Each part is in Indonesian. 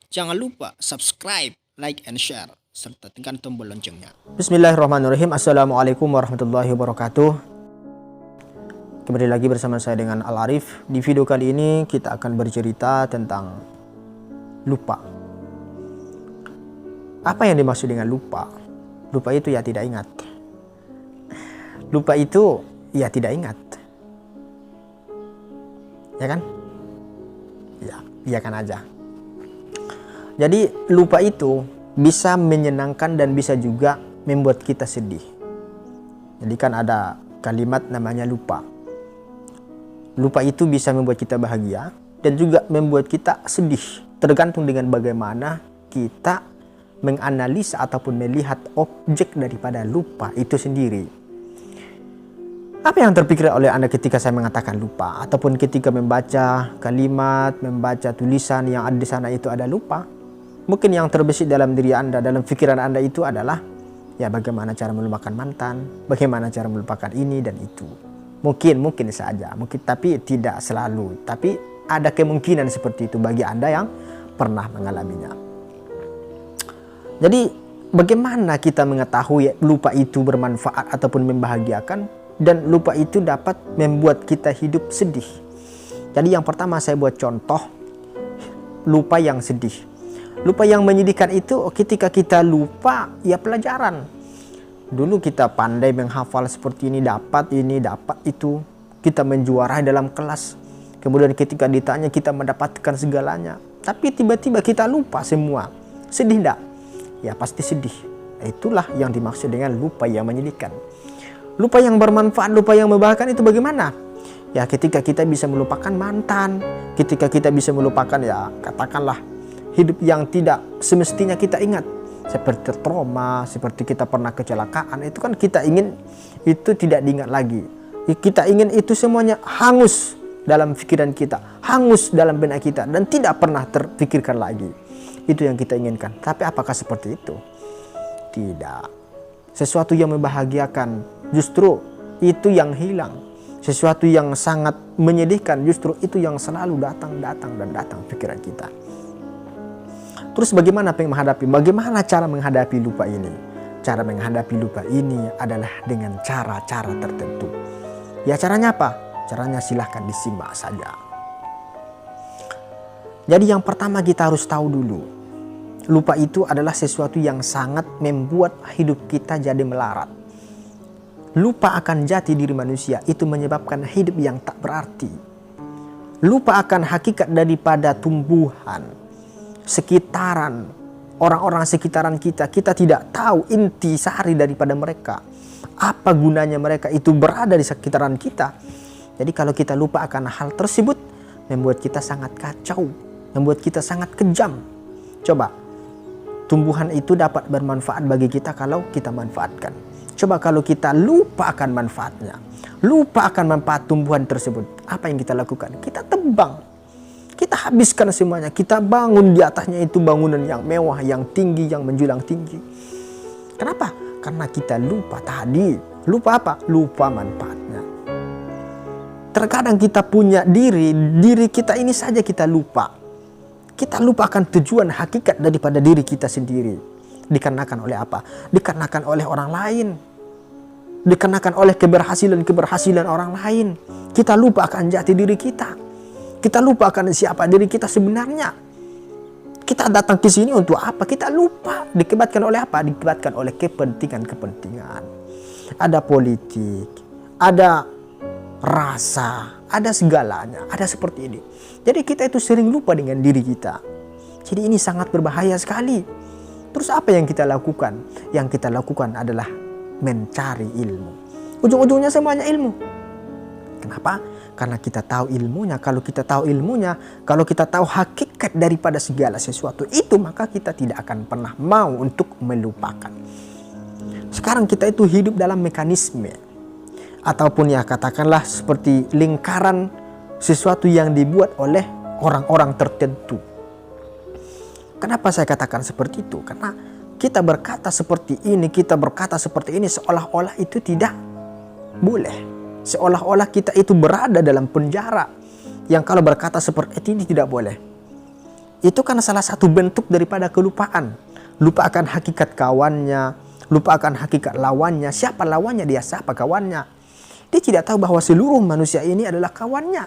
Jangan lupa subscribe, like, and share, serta tekan tombol loncengnya. Bismillahirrahmanirrahim. Assalamualaikum warahmatullahi wabarakatuh. Kembali lagi bersama saya dengan Al-Arif. Di video kali ini kita akan bercerita tentang lupa. Apa yang dimaksud dengan lupa? Lupa itu ya tidak ingat. Lupa itu ya tidak ingat. Ya kan? Ya, iyakan aja. Jadi lupa itu bisa menyenangkan dan bisa juga membuat kita sedih. Jadi kan ada kalimat namanya lupa. Lupa itu bisa membuat kita bahagia dan juga membuat kita sedih. Tergantung dengan bagaimana kita menganalisa ataupun melihat objek daripada lupa itu sendiri. Apa yang terpikir oleh Anda ketika saya mengatakan lupa? Ataupun ketika membaca kalimat, membaca tulisan yang ada di sana itu ada lupa? Mungkin yang terbesit dalam diri Anda, dalam pikiran Anda itu adalah ya bagaimana cara melupakan mantan, bagaimana cara melupakan ini dan itu. Mungkin saja, tapi tidak selalu. Tapi ada kemungkinan seperti itu bagi Anda yang pernah mengalaminya. Jadi bagaimana kita mengetahui lupa itu bermanfaat ataupun membahagiakan dan lupa itu dapat membuat kita hidup sedih. Jadi yang pertama saya buat contoh lupa yang sedih. Lupa yang menyedihkan itu ketika kita lupa ya pelajaran. Dulu kita pandai menghafal seperti ini dapat itu. Kita menjuarai dalam kelas. Kemudian ketika ditanya kita mendapatkan segalanya. Tapi tiba-tiba kita lupa semua. Sedih enggak? Ya pasti sedih. Itulah yang dimaksud dengan lupa yang menyedihkan. Lupa yang bermanfaat, lupa yang membahagiakan itu bagaimana? Ya ketika kita bisa melupakan mantan. Ketika kita bisa melupakan ya katakanlah hidup yang tidak semestinya kita ingat. Seperti trauma, seperti kita pernah kecelakaan. Itu kan kita ingin itu tidak diingat lagi. Kita ingin itu semuanya hangus dalam pikiran kita. Hangus dalam benak kita. Dan tidak pernah terpikirkan lagi. Itu yang kita inginkan. Tapi apakah seperti itu? Tidak. Sesuatu yang membahagiakan justru itu yang hilang. Sesuatu yang sangat menyedihkan justru itu yang selalu datang pikiran kita. Terus bagaimana bagaimana cara menghadapi lupa ini? Cara menghadapi lupa ini adalah dengan cara-cara tertentu. Ya caranya apa? Caranya silahkan disimak saja. Jadi yang pertama kita harus tahu dulu. Lupa itu adalah sesuatu yang sangat membuat hidup kita jadi melarat. Lupa akan jati diri manusia itu menyebabkan hidup yang tak berarti. Lupa akan hakikat daripada tumbuhan, sekitaran, orang-orang sekitaran kita. Kita tidak tahu inti sari daripada mereka. Apa gunanya mereka itu berada di sekitaran kita. Jadi kalau kita lupa akan hal tersebut, membuat kita sangat kacau, membuat kita sangat kejam. Coba, tumbuhan itu dapat bermanfaat bagi kita kalau kita manfaatkan. Coba kalau kita lupa akan manfaatnya, lupa akan manfaat tumbuhan tersebut, apa yang kita lakukan? Kita tebang, kita habiskan semuanya, kita bangun di atasnya itu bangunan yang mewah, yang tinggi, yang menjulang tinggi. Kenapa? Karena kita lupa tadi. Lupa apa? Lupa manfaatnya. Terkadang kita punya diri kita ini saja kita lupa. Kita lupa akan tujuan hakikat daripada diri kita sendiri. Dikarenakan oleh apa? Dikarenakan oleh orang lain. Dikarenakan oleh keberhasilan orang lain. Kita lupa akan jati diri kita. Kita lupa akan siapa diri kita sebenarnya. Kita datang ke sini untuk apa? Kita lupa. Dikibatkan oleh apa? Dikibatkan oleh kepentingan. Ada politik, ada rasa, ada segalanya, ada seperti ini. Jadi kita itu sering lupa dengan diri kita. Jadi ini sangat berbahaya sekali. Terus apa yang kita lakukan? Yang kita lakukan adalah mencari ilmu. Ujung-ujungnya semuanya ilmu. Kenapa? Karena kita tahu ilmunya. Kalau kita tahu ilmunya, kalau kita tahu hakikat daripada segala sesuatu itu, maka kita tidak akan pernah mau untuk melupakan. Sekarang kita itu hidup dalam mekanisme. Ataupun ya katakanlah seperti lingkaran sesuatu yang dibuat oleh orang-orang tertentu. Kenapa saya katakan seperti itu? Karena kita berkata seperti ini, seolah-olah itu tidak boleh. Seolah-olah kita itu berada dalam penjara. Yang kalau berkata seperti ini tidak boleh. Itu kan salah satu bentuk daripada kelupaan. Lupa akan hakikat kawannya, lupa akan hakikat lawannya. Siapa lawannya, dia siapa kawannya. Dia tidak tahu bahwa seluruh manusia ini adalah kawannya.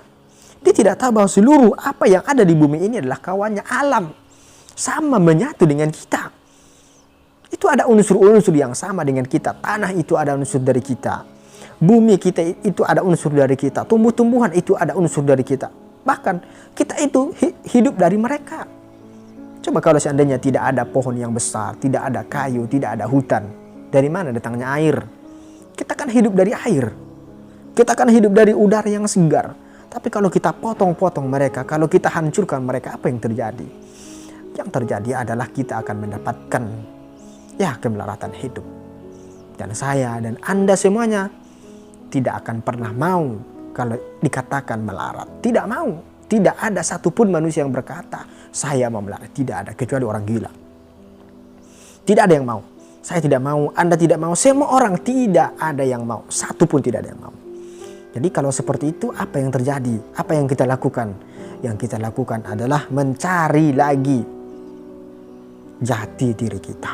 Dia tidak tahu bahwa seluruh apa yang ada di bumi ini adalah kawannya. Alam sama menyatu dengan kita. Itu ada unsur-unsur yang sama dengan kita. Tanah itu ada unsur dari kita. Bumi kita itu ada unsur dari kita. Tumbuh-tumbuhan itu ada unsur dari kita. Bahkan kita itu hidup dari mereka. Coba kalau seandainya tidak ada pohon yang besar, tidak ada kayu, tidak ada hutan. Dari mana datangnya air? Kita kan hidup dari air. Kita kan hidup dari udara yang segar. Tapi kalau kita potong-potong mereka, kalau kita hancurkan mereka, apa yang terjadi? Yang terjadi adalah kita akan mendapatkan kemelaratan hidup. Dan saya dan Anda semuanya tidak akan pernah mau kalau dikatakan melarat. Tidak mau. Tidak ada satupun manusia yang berkata, saya mau melarat. Tidak ada, kecuali orang gila. Tidak ada yang mau. Saya tidak mau, Anda tidak mau, semua orang tidak ada yang mau. Satupun tidak ada yang mau. Jadi kalau seperti itu, apa yang terjadi? Apa yang kita lakukan? Yang kita lakukan adalah mencari lagi jati diri kita.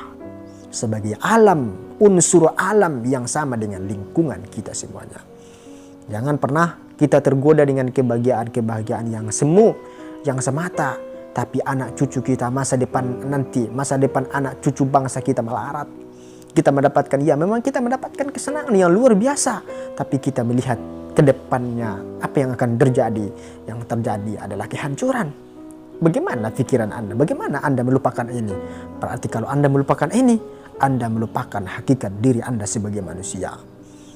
Sebagai alam, unsur alam yang sama dengan lingkungan kita semuanya. Jangan pernah kita tergoda dengan kebahagiaan-kebahagiaan yang semu, yang semata. Tapi anak cucu kita masa depan nanti, masa depan anak cucu bangsa kita melarat. Kita mendapatkan, memang kita mendapatkan kesenangan yang luar biasa. Tapi kita melihat ke depannya apa yang akan terjadi. Yang terjadi adalah kehancuran. Bagaimana pikiran Anda? Bagaimana Anda melupakan ini? Berarti kalau Anda melupakan ini, Anda melupakan hakikat diri Anda sebagai manusia.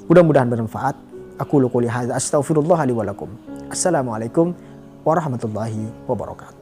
Mudah-mudahan bermanfaat. Aku qouli hadza astaghfirullah li wa lakum. Assalamualaikum warahmatullahi wabarakatuh.